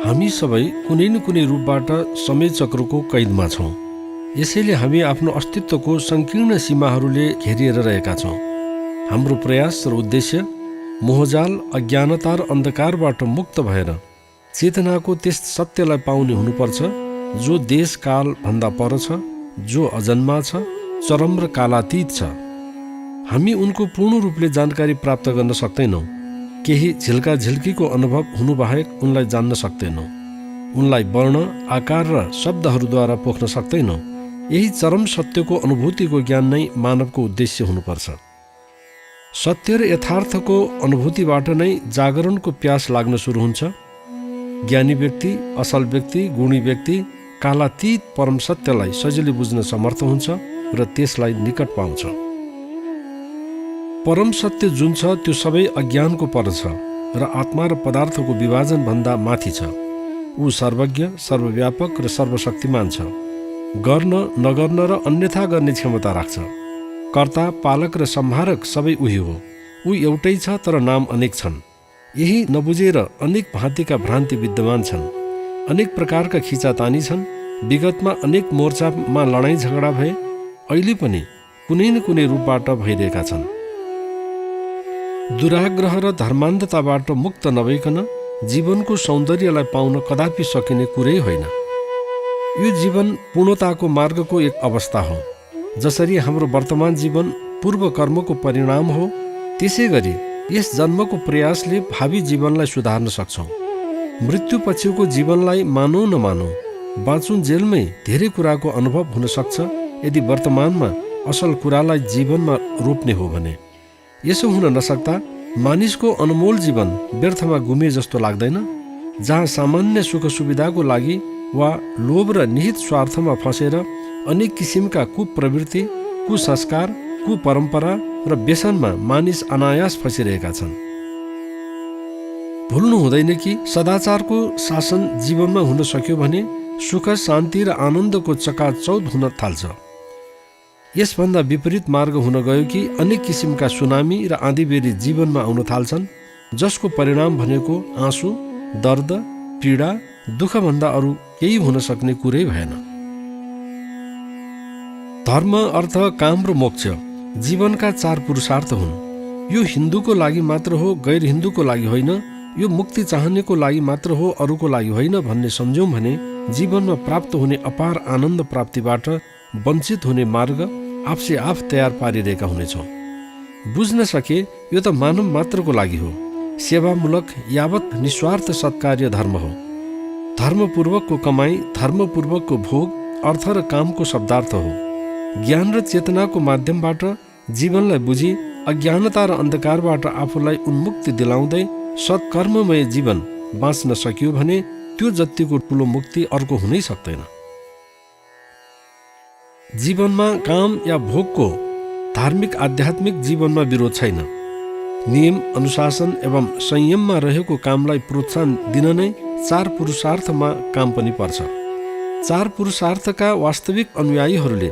हामी सबै कुनै न कुनै रूपबाट समय चक्रको कैदमा छौँ। यसैले हामी आफ्नो अस्तित्वको सङ्कीर्ण सीमाहरूले घेरिएर रहेका छौँ। हाम्रो प्रयास र उद्देश्य मोहजाल, अज्ञानता र अन्धकारबाट मुक्त भएर चेतनाको त्यस सत्यलाई पाउने हुनुपर्छ जो देश काल भन्दा पर छ, जो अजन्मा छ, चरम र कालातीत छ। हामी उनको पूर्ण रूपले जानकारी प्राप्त गर्न सक्दैनौँ। केही झिल्का झिल्कीको अनुभव हुनुबाहेक उनलाई जान्न सक्दैनौँ। उनलाई वर्ण, आकार र शब्दहरूद्वारा पोख्न सक्दैनौँ। यही चरम सत्यको अनुभूतिको ज्ञान नै मानवको उद्देश्य हुनुपर्छ। सत्य र यथार्थको अनुभूतिबाट नै जागरणको प्यास लाग्न सुरु हुन्छ। ज्ञानी व्यक्ति, असल व्यक्ति, गुणी व्यक्ति कालातीत परम सत्यलाई सजिलै बुझ्न समर्थ हुन्छ र त्यसलाई निकट पाउँछ। परम सत्य जुन छ त्यो सबै अज्ञानको पर छ र आत्मा र पदार्थको विभाजन भन्दा माथि छ। ऊ सर्वज्ञ, सर्वव्यापक र सर्वशक्तिमान छ। गर्न, नगर्न र अन्यथा गर्ने क्षमता राख्छ। कर्ता, पालक र संहारक सबै उही हो। ऊ एउटै छ तर नाम अनेक छन्। यही नबुझेर अनेक भाँतिका भ्रान्ति विद्यमान छन्। अनेक प्रकारका खिचातानी छन्। विगतमा अनेक मोर्चामा लडाईँ झगडा भए, अहिले पनि कुनै न कुनै रूपबाट भइरहेका छन्। दुराग्रह र धर्मान्धताबाट मुक्त नभइकन जीवनको सौन्दर्यलाई पाउन कदापि सकिने कुरै होइन। यो जीवन पूर्णताको मार्गको एक अवस्था हो। जसरी हाम्रो वर्तमान जीवन पूर्व कर्मको परिणाम हो, त्यसै गरी यस जन्मको प्रयासले भावी जीवनलाई सुधार्न सक्छौँ। मृत्यु पछिको जीवनलाई मानौ नमानौ, बाँचुन जेलमै धेरै कुराको अनुभव हुन सक्छ यदि वर्तमानमा असल कुरालाई जीवनमा रोप्ने हो भने। यसो हुन नसक्दा मानिसको अनमोल जीवन व्यर्थमा गुमे जस्तो लाग्दैन। जहाँ सामान्य सुख सुविधाको लागि वा लोभ र निहित स्वार्थमा फसेर अनेक किसिमका कुप्रवृत्ति, कुसंस्कार, कुपरम्परा र व्यसनमा मानिस अनायास फसिरहेका छन्। भुल्नु हुँदैन कि सदाचारको शासन जीवनमा हुन सक्यो भने सुख, शान्ति र आनन्दको चकाचौध हुन थाल्छ। यसभन्दा विपरीत मार्ग हुन गयो कि अनेक किसिमका सुनामी र आँधीबेहरी जीवनमा आउन थाल्छन्, जसको परिणाम भनेको आँसु, दर्द, पीडा, दुःखभन्दा अरू केही हुन सक्ने कुरै भएन। धर्म, अर्थ, काम र मोक्ष जीवनका 4 पुरुषार्थ हुन्। यो हिन्दूको लागि मात्र हो, गैर हिन्दूको लागि होइन। यो मुक्ति चाहनेको लागि मात्र हो, अरूको लागि होइन भन्ने सम्झौँ भने जीवनमा प्राप्त हुने अपार आनन्द प्राप्तिबाट वञ्चित हुने मार्ग आफसे आफ तयार पारिरहेका हुनेछौँ। बुझ्न सके यो त मानव मात्रको लागि हो। सेवामूलक यावत निस्वार्थ सत्कार्य धर्म हो। धर्मपूर्वकको कमाई, धर्मपूर्वकको भोग, अर्थ र कामको शब्दार्थ हो। ज्ञान र चेतनाको माध्यमबाट जीवनलाई बुझी अज्ञानता र अन्धकारबाट आफूलाई उन्मुक्ति दिलाउँदै सत्कर्ममय जीवन बाँच्न सकियो भने त्यो जतिको ठुलो मुक्ति अर्को हुनै सक्दैन। जीवनमा काम या भोगको धार्मिक आध्यात्मिक जीवनमा विरोध छैन। नियम, अनुशासन एवं संयममा रहेको कामलाई प्रोत्साहन दिन नै 4 पुरुषार्थमा काम पनि पर्छ। 4 पुरुषार्थका वास्तविक अनुयायीहरूले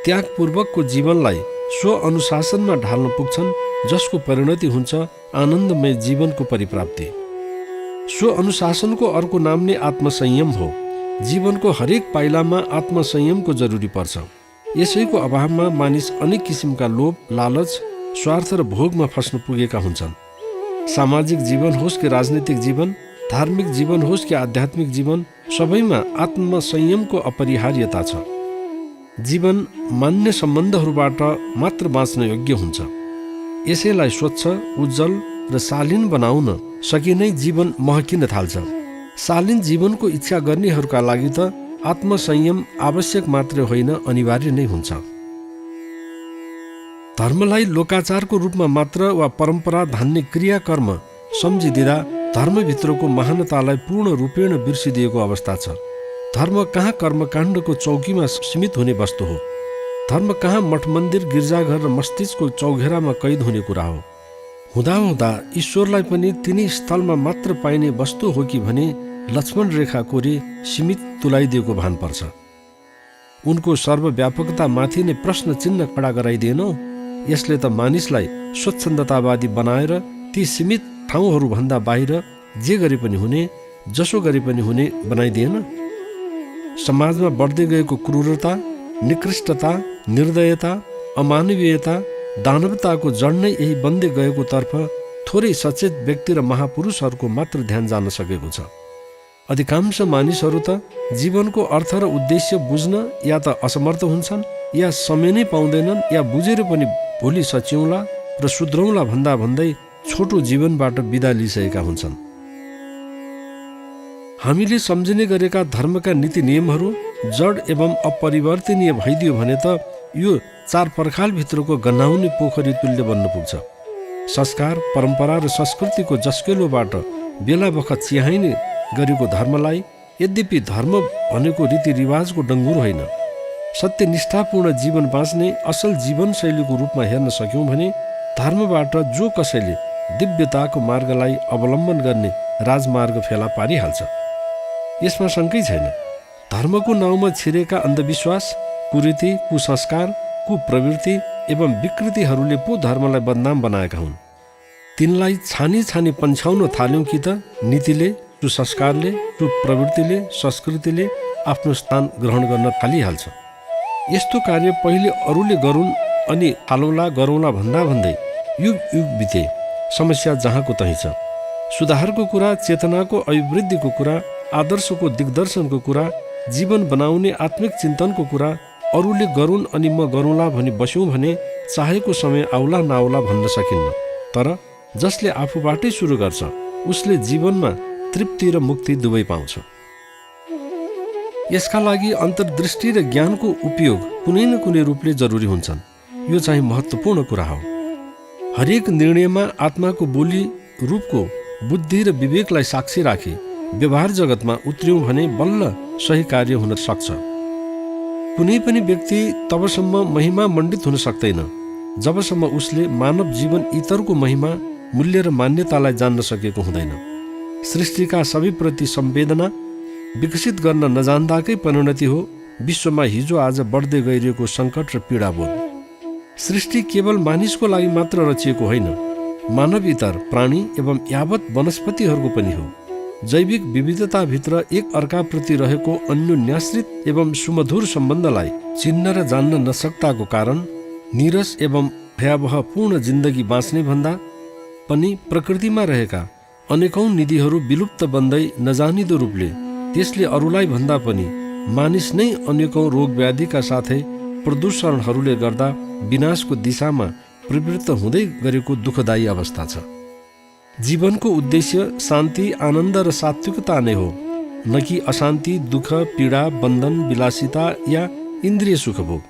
त्यागपूर्वकको जीवनलाई स्व अनुशासनमा ढाल्न पुग्छन्, जसको परिणति हुन्छ आनन्दमय जीवनको परिप्राप्ति। स्व अनुशासनको अर्को नाम नै आत्मसंयम हो। जीवनको हरेक पाइलामा आत्मसंयमको जरुरी पर्छ। यसैको अभावमा मानिस अनेक किसिमका लोभ, लालच, स्वार्थ र भोगमा फस्न पुगेका हुन्छन्। सामाजिक जीवन होस् कि राजनीतिक जीवन, धार्मिक जीवन होस् कि आध्यात्मिक जीवन, सबैमा आत्मसंयमको अपरिहार्यता छ। जीवन मान्य सम्बन्धहरूबाट मात्र बाँच्न योग्य हुन्छ। यसैलाई स्वच्छ, उज्जवल र शालीन बनाउन सकिनै जीवन महकिन थाल्छ। शालीन जीवनको इच्छा गर्नेहरूका लागि त आत्मसंयम आवश्यक मात्रै होइन, अनिवार्य नै हुन्छ। धर्मलाई लोकाचारको रूपमा मात्र वा परम्परा धान्ने क्रियाकर्म सम्झिदिँदा धर्मभित्रको महानतालाई पूर्ण रूपेण बिर्सिदिएको अवस्था छ। धर्म कहाँ कर्मकाण्डको चौकीमा सीमित हुने वस्तु हो। धर्म कहाँ मठ मन्दिर, गिर्जाघर र मस्तिष्कको चौघेरामा कैद हुने कुरा हो। हुँदाहुँदा ईश्वरलाई पनि तिनै स्थलमा मात्र पाइने वस्तु हो कि भने लक्ष्मण रेखा कोरी सीमित तुलाइदिएको भान पर्छ। उनको सर्वव्यापकता माथि नै प्रश्न चिन्ह खडा गराइदिएनौ। यसले त मानिसलाई स्वच्छन्दतावादी बनाएर ती सीमित ठाउँहरूभन्दा बाहिर जे गरे पनि हुने, जसो गरे पनि हुने बनाइदिएन। समाजमा बढ्दै गएको क्रूरता, निकृष्टता, निर्दयता, अमानवीयता, दानवताको जड नै यही बन्दै गएको तर्फ थोरै सचेत व्यक्ति र महापुरुषहरूको मात्र ध्यान जान सकेको छ। अधिकांश मानिसहरू त जीवनको अर्थ र उद्देश्य बुझ्न या त असमर्थ हुन्छन् या समय नै पाउँदैनन्, या बुझेर पनि भोलि सच्याउँला र सुध्रौँला भन्दा भन्दै छोटो जीवनबाट बिदा लिइसकेका हुन्छन्। हामीले सम्झिने गरेका धर्मका नीति नियमहरू जड एवं अपरिवर्तनीय भइदियो भने त यो 4 पर्खालभित्रको गन्हाउने पोखरी तुल्य बन्न पुग्छ। संस्कार, परम्परा र संस्कृतिको जस्केलोबाट बेला बखत चिहाइने गरेको धर्मलाई, यद्यपि धर्म भनेको रीतिरिवाजको डङ्गुर होइन, सत्यनिष्ठापूर्ण जीवन बाँच्ने असल जीवनशैलीको रूपमा हेर्न सक्यौँ भने धर्मबाट जो कसैले दिव्यताको मार्गलाई अवलम्बन गर्ने राजमार्ग फेला पारिहाल्छ। यसमा शङ्कै छैन। धर्मको नाउँमा छिरेका अन्धविश्वास, कुरीति, कुसंस्कार, कुप्रवृत्ति एवं विकृतिहरूले पो धर्मलाई बदनाम बनाएका हुन्। तिनलाई छानी छानी पन्छाउन थाल्यौँ कि त नीतिले, सुसंस्कारले, सुप्रवृत्तिले, संस्कृतिले आफ्नो स्थान ग्रहण गर्न थालिहाल्छ। यस्तो कार्य पहिले अरूले गरून् अनि थालौँला गरौँला भन्दा भन्दै युग युग बिते। समस्या जहाँको तहीँ छ। सुधारको कुरा, चेतनाको अभिवृद्धिको कुरा, आदर्शको दिग्दर्शनको कुरा, जीवन बनाउने आत्मिक चिन्तनको कुरा अरूले गरून् अनि म गरौँला भनी बस्यौँ भने चाहेको समय आउला नआउला भन्न सकिन्न। तर जसले आफूबाटै सुरु गर्छ उसले जीवनमा तृप्ति र मुक्ति दुवै पाउँछ। यसका लागि अन्तर्दृष्टि र ज्ञानको उपयोग कुनै न कुनै रूपले जरुरी हुन्छन्। यो चाहिँ महत्त्वपूर्ण कुरा हो। हरेक निर्णयमा आत्माको बोली रूपको बुद्धि र विवेकलाई साक्षी राखी व्यवहार जगतमा उत्रियौँ भने बल्ल सही कार्य हुन सक्छ। कुनै पनि व्यक्ति तबसम्म महिमा मण्डित हुन सक्दैन जबसम्म उसले मानव जीवन इतरको महिमा, मूल्य र मान्यतालाई जान्न सकेको हुँदैन। सृष्टिका सबैप्रति संवेदना विकसित गर्न नजान्दाकै परिणति हो विश्वमा हिजो आज बढ्दै गइरहेको सङ्कट र पीडाबोध। सृष्टि केवल मानिसको लागि मात्र रचिएको होइन, मानव इतर प्राणी एवं यावत वनस्पतिहरूको पनि हो। जैविक विविधताभित्र एक अर्काप्रति रहेको अन्योन्याश्रित एवं सुमधुर सम्बन्धलाई चिन्न र जान्न नसक्ताको कारण नीरस एवं भयावह पूर्ण जिन्दगी बाँच्ने भन्दा पनि प्रकृतिमा रहेका अनेकौं निधिहरू विलुप्त बन्दै नजानिदो रूपले त्यसले अरूलाई भन्दा पनि मानिस नै अनेकौं रोग व्याधिका साथै प्रदूषणहरूले गर्दा विनाशको दिशामा प्रवृत्त हुँदै गरेको दुःखदायी अवस्था छ। जीवनको उद्देश्य शान्ति, आनन्द र सात्विकता नै हो, न कि अशान्ति, दुःख, पीडा, बन्धन, विलासिता या इन्द्रिय सुखभोग।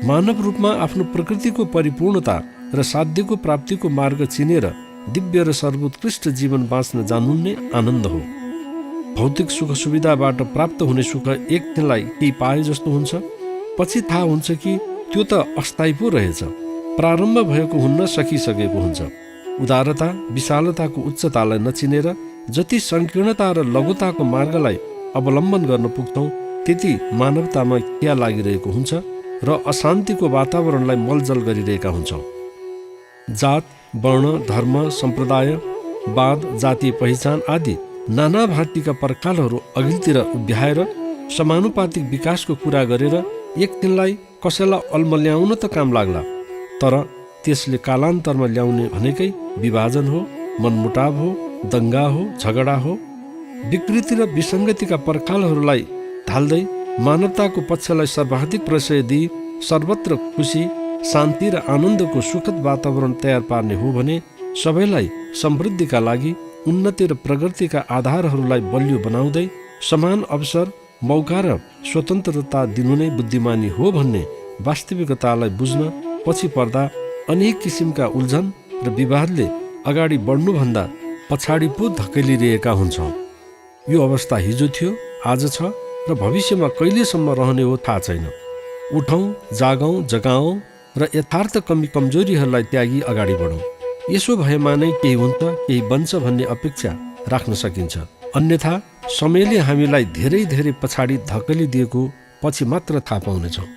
मानव रूपमा आफ्नो प्रकृतिको परिपूर्णता र साध्यको प्राप्तिको मार्ग चिनेर दिव्य र सर्वोत्कृष्ट जीवन बाँच्न जान्नु नै आनन्द हो। भौतिक सुख सुविधाबाट प्राप्त हुने सुख एक दिनलाई केही पाए जस्तो हुन्छ, पछि थाहा हुन्छ कि त्यो त अस्थायी पो रहेछ, प्रारम्भ भएको हुन्न, सकिसकेको हुन्छ। उदारता, विशालताको उच्चतालाई नचिनेर जति संकीर्णता र लघुताको मार्गलाई अवलम्बन गर्न पुग्छौँ त्यति मानवतामा क्या लागिरहेको हुन्छ र अशान्तिको वातावरणलाई मलजल गरिरहेका हुन्छौँ। जात, वर्ण, धर्म, सम्प्रदाय, वाद, जातीय पहिचान आदि नाना भाँतीका पर्खालहरू अघिल्तिर उभ्याएर समानुपातिक विकासको कुरा गरेर एक दिनलाई कसैलाई अल्मल्याउन त काम लाग्ला, तर त्यसले कालान्तरमा ल्याउने भनेकै विभाजन हो, मनमुटाव हो, दङ्गा हो, झगडा हो। विकृति र विसङ्गतिका पर्खालहरूलाई ढाल्दै मानवताको पक्षलाई सर्वाधिक प्रशय दिई सर्वत्र खुसी, शान्ति र आनन्दको सुखद वातावरण तयार पार्ने हो भने सबैलाई समृद्धिका लागि, उन्नति र प्रगतिका आधारहरूलाई बलियो बनाउँदै समान अवसर, मौका र स्वतन्त्रता दिनु नै बुद्धिमानी हो भन्ने वास्तविकतालाई बुझ्न पछि पर्दा अनेक किसिमका उल्झन र विवादले अगाडि बढ्नुभन्दा पछाडि पो धकेलिरहेका हुन्छौँ। यो अवस्था हिजो थियो, आज छ र भविष्यमा कहिलेसम्म रहने हो थाहा छैन। उठौँ, जागौँ, जगाऔँ र यथार्थ कमी कमजोरीहरूलाई त्यागी अगाडि बढौँ। यसो भएमा नै केही हुन्छ, केही बन्छ भन्ने अपेक्षा राख्न सकिन्छ। अन्यथा समयले हामीलाई धेरै धेरै पछाडि धकेलिदिएको पछि मात्र थाहा पाउनेछौँ।